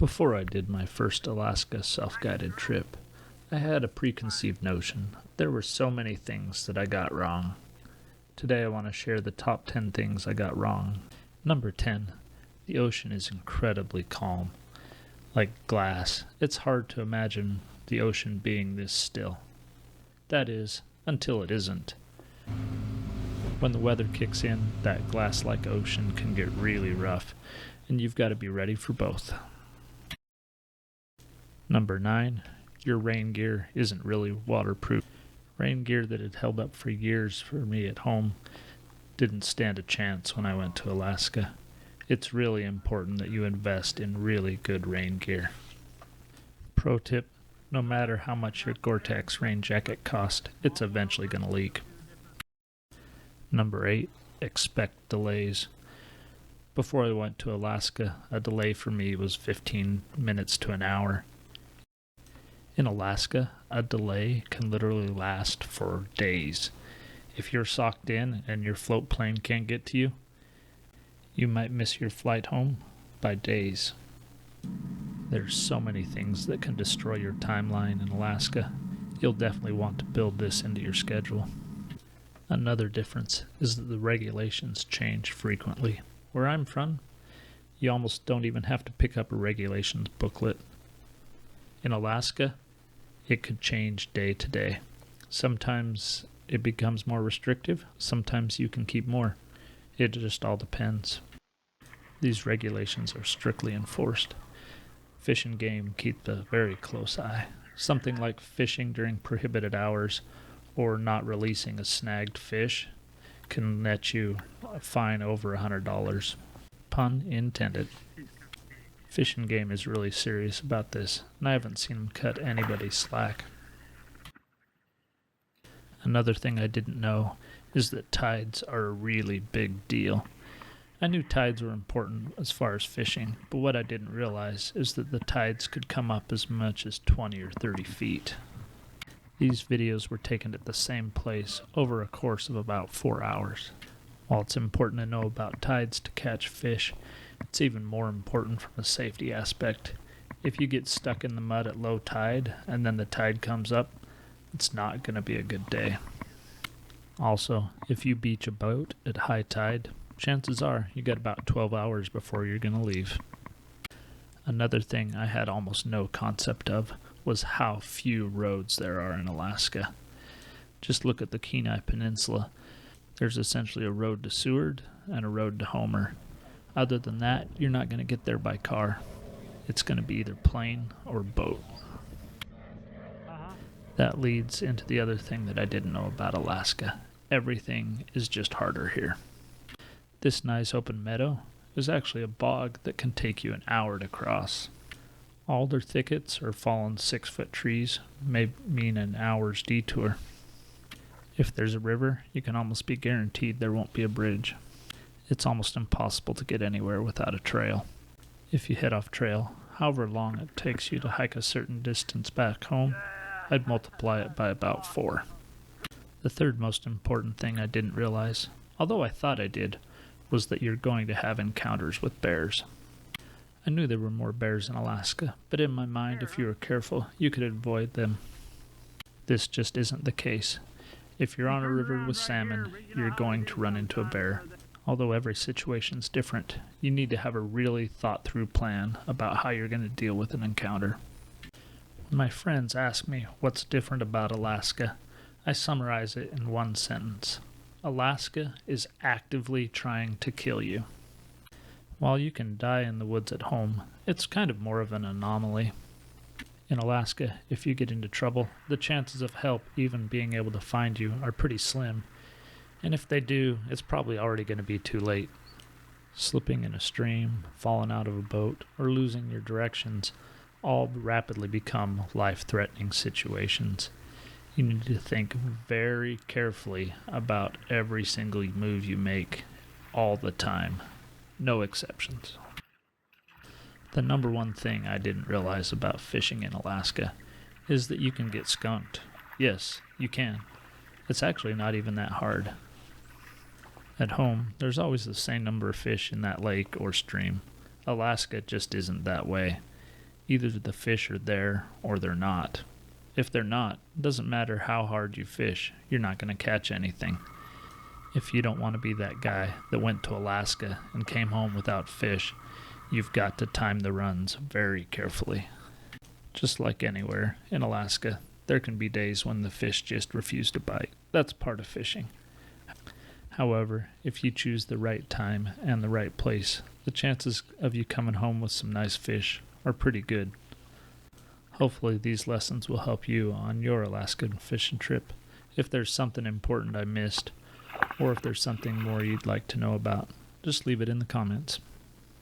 Before I did my first Alaska self-guided trip, I had a preconceived notion. There were so many things that I got wrong. Today I want to share the top 10 things I got wrong. Number 10. The ocean is incredibly calm. Like glass, it's hard to imagine the ocean being this still. That is, until it isn't. When the weather kicks in, that glass-like ocean can get really rough, and you've got to be ready for both. Number 9. Your rain gear isn't really waterproof. Rain gear that had held up for years for me at home didn't stand a chance when I went to Alaska. It's really important that you invest in really good rain gear. Pro tip, no matter how much your Gore-Tex rain jacket costs, it's eventually going to leak. Number 8, expect delays. Before I went to Alaska, a delay for me was 15 minutes to an hour. In Alaska, a delay can literally last for days. If you're socked in and your float plane can't get to you, you might miss your flight home by days. There's so many things that can destroy your timeline in Alaska. You'll definitely want to build this into your schedule. Another difference is that the regulations change frequently. Where I'm from, you almost don't even have to pick up a regulations booklet. In Alaska, it could change day to day. Sometimes it becomes more restrictive, sometimes you can keep more. It just all depends. These regulations are strictly enforced. Fish and Game keep a very close eye. Something like fishing during prohibited hours or not releasing a snagged fish can net you a fine over $100. Pun intended. Fish and Game is really serious about this, and I haven't seen them cut anybody slack. Another thing I didn't know is that tides are a really big deal. I knew tides were important as far as fishing, but what I didn't realize is that the tides could come up as much as 20 or 30 feet. These videos were taken at the same place over a course of about 4 hours. While it's important to know about tides to catch fish, it's even more important from a safety aspect. If you get stuck in the mud at low tide and then the tide comes up, it's not going to be a good day. Also, if you beach a boat at high tide, chances are you got about 12 hours before you're going to leave. Another thing I had almost no concept of was how few roads there are in Alaska. Just look at the Kenai Peninsula. There's essentially a road to Seward and a road to Homer. Other than that, you're not going to get there by car. It's going to be either plane or boat. That leads into the other thing that I didn't know about Alaska. Everything is just harder here. This nice open meadow is actually a bog that can take you an hour to cross. Alder thickets or fallen 6-foot trees may mean an hour's detour. If there's a river, you can almost be guaranteed there won't be a bridge. It's almost impossible to get anywhere without a trail. If you head off trail, however long it takes you to hike a certain distance back home, I'd multiply it by about 4. The third most important thing I didn't realize, although I thought I did, was that you're going to have encounters with bears. I knew there were more bears in Alaska, but in my mind, if you were careful, you could avoid them. This just isn't the case. If you're on a river with salmon, you're going to run into a bear. Although every situation's different, you need to have a really thought-through plan about how you're going to deal with an encounter. When my friends ask me what's different about Alaska, I summarize it in one sentence. Alaska is actively trying to kill you. While you can die in the woods at home, it's kind of more of an anomaly. In Alaska, if you get into trouble, the chances of help even being able to find you are pretty slim. And if they do, it's probably already going to be too late. Slipping in a stream, falling out of a boat, or losing your directions all rapidly become life-threatening situations. You need to think very carefully about every single move you make all the time. No exceptions. The number one thing I didn't realize about fishing in Alaska is that you can get skunked. Yes, you can. It's actually not even that hard. At home, there's always the same number of fish in that lake or stream. Alaska just isn't that way. Either the fish are there or they're not. If they're not, it doesn't matter how hard you fish, you're not going to catch anything. If you don't want to be that guy that went to Alaska and came home without fish, you've got to time the runs very carefully. Just like anywhere in Alaska, there can be days when the fish just refuse to bite. That's part of fishing. However, if you choose the right time and the right place, the chances of you coming home with some nice fish are pretty good. Hopefully these lessons will help you on your Alaskan fishing trip. If there's something important I missed, or if there's something more you'd like to know about, just leave it in the comments.